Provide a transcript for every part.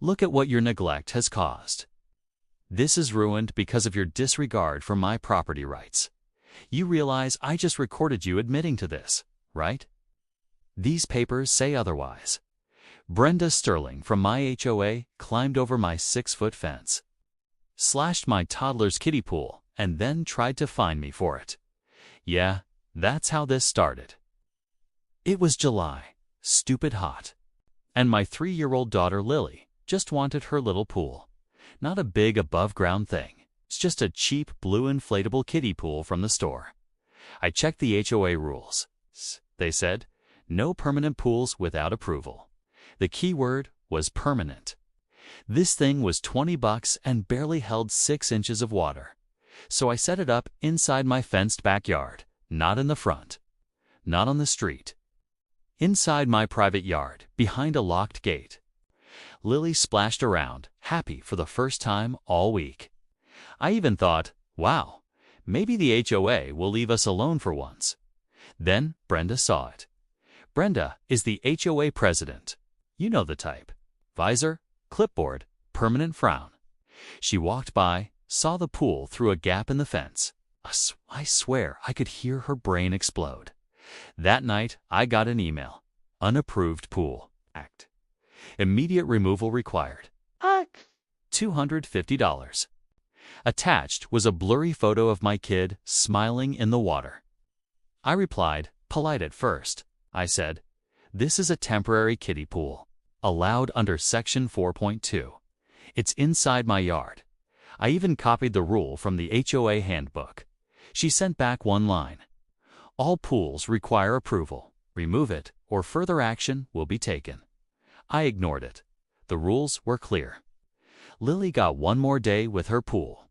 Look at what your neglect has caused. This is ruined because of your disregard for my property rights. You realize I just recorded you admitting to this, right? These papers say otherwise. Brenda Sterling from my HOA climbed over my 6-foot fence, slashed my toddler's kiddie pool, and then tried to fine me for it. Yeah, that's how this started. It was July, stupid hot, and my 3-year-old daughter Lily just wanted her little pool. Not a big above-ground thing. It's just a cheap blue inflatable kiddie pool from the store. I checked the HOA rules. They said, no permanent pools without approval. The key word was permanent. This thing was $20 and barely held 6 inches of water. So I set it up inside my fenced backyard, not in the front, not on the street. Inside my private yard, behind a locked gate. Lily splashed around, happy for the first time all week. I even thought, wow, maybe the HOA will leave us alone for once. Then Brenda saw it. Brenda is the HOA president. You know the type. Visor, clipboard, permanent frown. She walked by, saw the pool through a gap in the fence. I swear I could hear her brain explode. That night, I got an email. Unapproved pool. Act. Immediate removal required. $250. Attached was a blurry photo of my kid smiling in the water. I replied, polite at first. I said, this is a temporary kiddie pool, allowed under Section 4.2. It's inside my yard. I even copied the rule from the HOA handbook. She sent back one line. All pools require approval. Remove it, or further action will be taken. I ignored it. The rules were clear. Lily got one more day with her pool.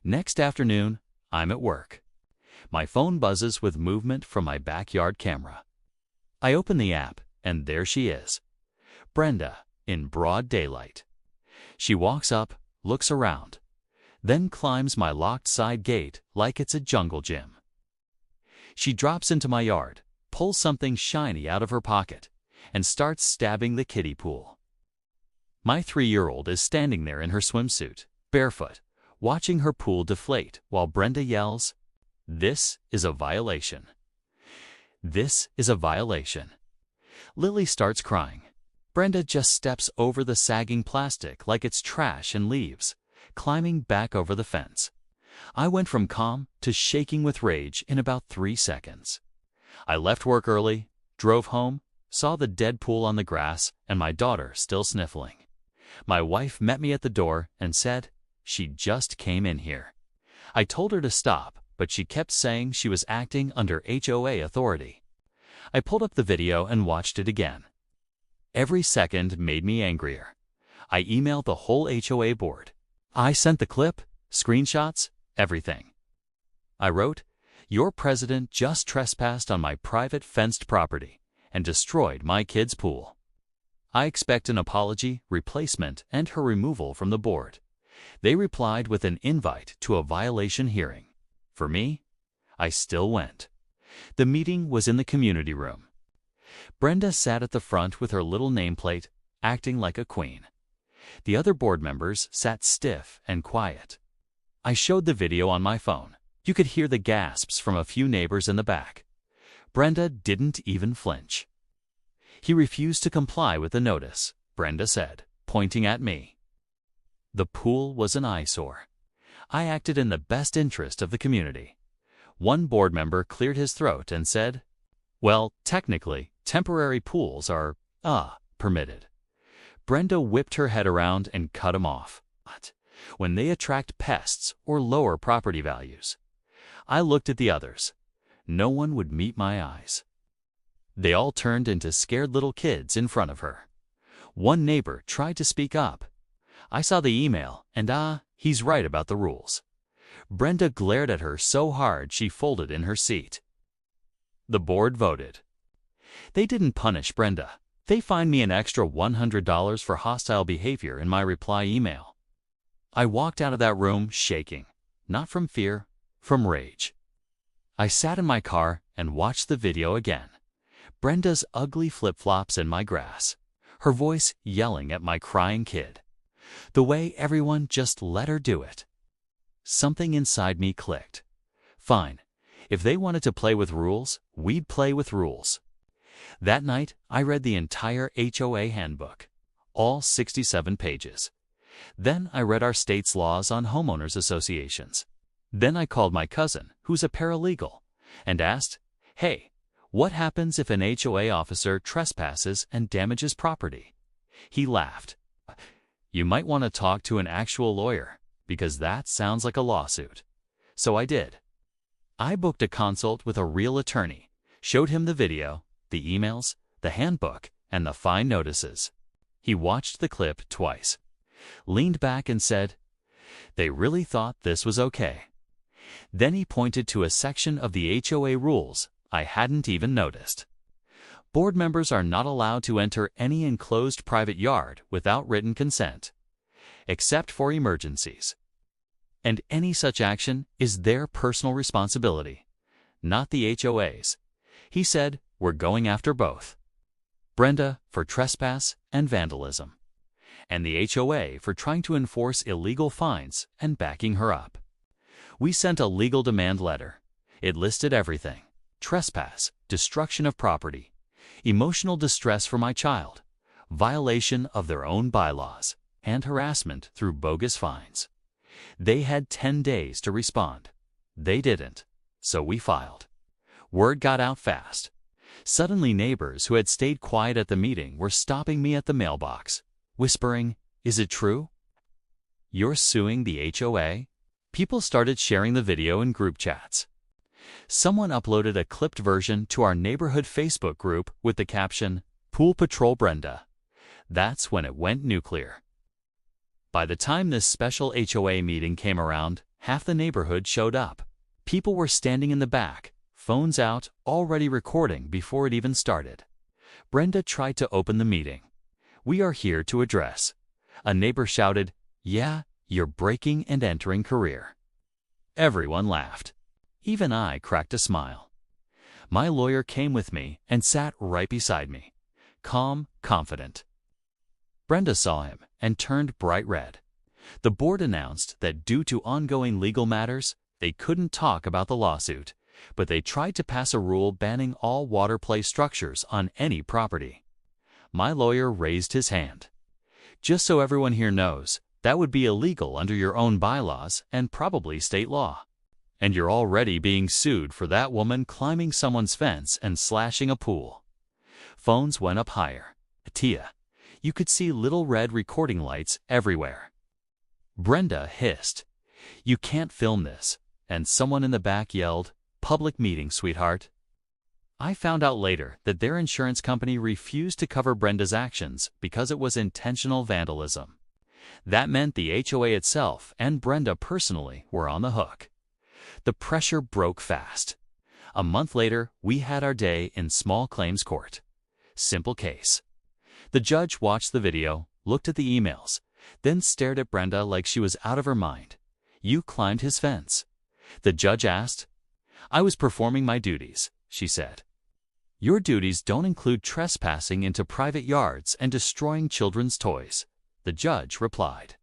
Next afternoon, I'm at work. My phone buzzes with movement from my backyard camera. I open the app, and there she is. Brenda, in broad daylight. She walks up, looks around, then climbs my locked side gate like it's a jungle gym. She drops into my yard, pulls something shiny out of her pocket, and starts stabbing the kiddie pool. My 3-year-old is standing there in her swimsuit, barefoot, watching her pool deflate while Brenda yells, "This is a violation. This is a violation." Lily starts crying. Brenda just steps over the sagging plastic like it's trash and leaves, climbing back over the fence. I went from calm to shaking with rage in about 3 seconds. I left work early, drove home, saw the dead pool on the grass and my daughter still sniffling. My wife met me at the door and said she just came in here. I told her to stop, but she kept saying she was acting under HOA authority. I pulled up the video and watched it again. Every second made me angrier. I emailed the whole HOA board. I sent the clip, screenshots, everything. I wrote, "Your president just trespassed on my private fenced property and destroyed my kid's pool. I expect an apology, replacement, and her removal from the board." They replied with an invite to a violation hearing. For me, I still went. The meeting was in the community room. Brenda sat at the front with her little nameplate, acting like a queen. The other board members sat stiff and quiet. I showed the video on my phone. You could hear the gasps from a few neighbors in the back. Brenda didn't even flinch. "He refused to comply with the notice," Brenda said, pointing at me. The pool was an eyesore. I acted in the best interest of the community. One board member cleared his throat and said, "Well, technically, temporary pools are, permitted." Brenda whipped her head around and cut him off. But when they attract pests or lower property values. I looked at the others. No one would meet my eyes. They all turned into scared little kids in front of her. One neighbor tried to speak up. I saw the email, and he's right about the rules. Brenda glared at her so hard she folded in her seat. The board voted. They didn't punish Brenda. They fined me an extra $100 for hostile behavior in my reply email. I walked out of that room shaking, not from fear, from rage. I sat in my car and watched the video again. Brenda's ugly flip-flops in my grass. her voice yelling at my crying kid. The way everyone just let her do it. Something inside me clicked. Fine. If they wanted to play with rules, we'd play with rules. That night, I read the entire HOA handbook, all 67 pages. Then I read our state's laws on homeowners associations. Then I called my cousin, who's a paralegal, and asked, "Hey, what happens if an HOA officer trespasses and damages property?" He laughed. "You might want to talk to an actual lawyer, because that sounds like a lawsuit." So I did. I booked a consult with a real attorney, showed him the video, the emails, the handbook, and the fine notices. He watched the clip twice, leaned back and said, "They really thought this was okay." Then he pointed to a section of the HOA rules I hadn't even noticed. Board members are not allowed to enter any enclosed private yard without written consent, except for emergencies. And any such action is their personal responsibility, not the HOA's. He said, "We're going after both. Brenda for trespass and vandalism, and the HOA for trying to enforce illegal fines and backing her up." We sent a legal demand letter. It listed everything: trespass, destruction of property, emotional distress for my child, violation of their own bylaws, and harassment through bogus fines. They had 10 days to respond. They didn't, so we filed. Word got out fast. Suddenly neighbors who had stayed quiet at the meeting were stopping me at the mailbox, whispering, "Is it true? You're suing the HOA?" People started sharing the video in group chats. Someone uploaded a clipped version to our neighborhood Facebook group with the caption, "Pool Patrol Brenda." That's when it went nuclear. By the time this special HOA meeting came around, half the neighborhood showed up. People were standing in the back, phones out, already recording before it even started. Brenda tried to open the meeting. "We are here to address." A neighbor shouted, "Yeah, your breaking and entering career." Everyone laughed. Even I cracked a smile. My lawyer came with me and sat right beside me, calm, confident. Brenda saw him and turned bright red. The board announced that due to ongoing legal matters, they couldn't talk about the lawsuit, but they tried to pass a rule banning all water play structures on any property. My lawyer raised his hand. "Just so everyone here knows, that would be illegal under your own bylaws and probably state law. And you're already being sued for that woman climbing someone's fence and slashing a pool." Phones went up higher. Tia, you could see little red recording lights everywhere. Brenda hissed, "You can't film this," and someone in the back yelled, "Public meeting, sweetheart." I found out later that their insurance company refused to cover Brenda's actions because it was intentional vandalism. That meant the HOA itself and Brenda personally were on the hook. The pressure broke fast. A month later, we had our day in small claims court. Simple case. The judge watched the video, looked at the emails, then stared at Brenda like she was out of her mind. "You climbed his fence." The judge asked. "I was performing my duties," she said. "Your duties don't include trespassing into private yards and destroying children's toys," the judge replied.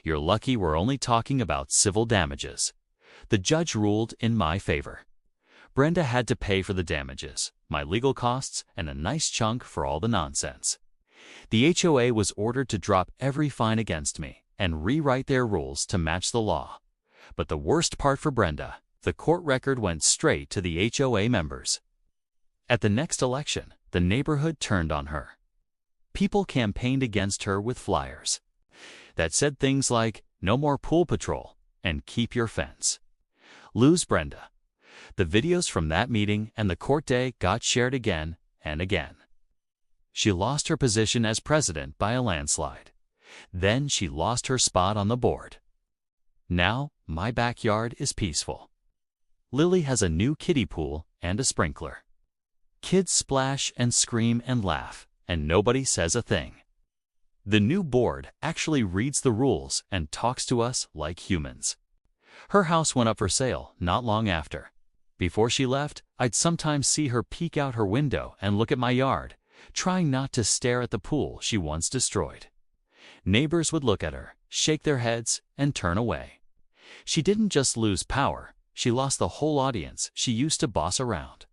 "You're lucky we're only talking about civil damages." The judge ruled in my favor. Brenda had to pay for the damages, my legal costs, and a nice chunk for all the nonsense. The HOA was ordered to drop every fine against me and rewrite their rules to match the law. But the worst part for Brenda, the court record went straight to the HOA members. At the next election, the neighborhood turned on her. People campaigned against her with flyers that said things like, "No more pool patrol," and "Keep your fence." Lose Brenda. The videos from that meeting and the court day got shared again and again. She lost her position as president by a landslide. Then she lost her spot on the board. Now, my backyard is peaceful. Lily has a new kiddie pool and a sprinkler. Kids splash and scream and laugh, and nobody says a thing. The new board actually reads the rules and talks to us like humans. Her house went up for sale not long after. Before she left, I'd sometimes see her peek out her window and look at my yard, trying not to stare at the pool she once destroyed. Neighbors would look at her, shake their heads, and turn away. She didn't just lose power, she lost the whole audience she used to boss around.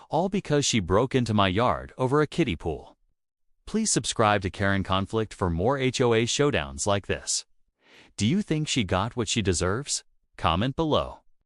All because she broke into my yard over a kiddie pool. Please subscribe to Karen Conflict for more HOA showdowns like this. Do you think she got what she deserves? Comment below.